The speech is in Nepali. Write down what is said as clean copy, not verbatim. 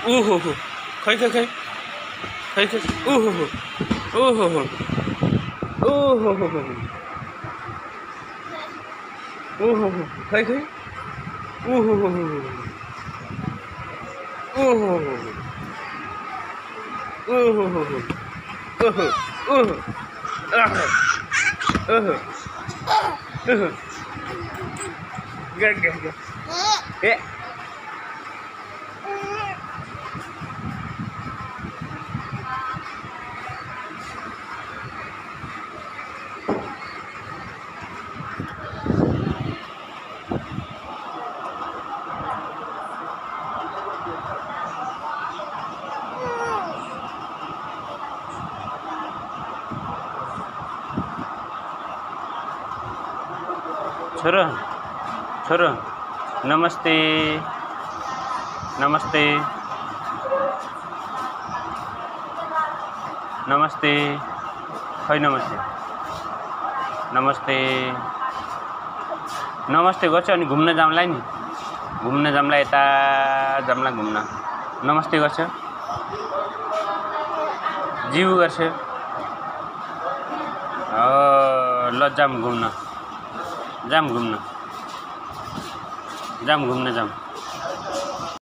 ओहो हो खै खै खै खै खै ओहो हो ओहो हो ओहो हो ओहो हो खै खै ओहो हो ओहो हो ओहो हो ओहो ओहो आहा ओहो ओहो गग गग ए छोरो छोरो नमस्ते नमस्ते नमस्ते खै नमस्ते नमस्ते नमस्ते गर्छ अनि घुम्न जाउँला नि घुम्न जाउँला यता जाउँला घुम्न नमस्ते गर्छ जिउ गर्छ ल जाम घुम्न जाम घुम्न जाम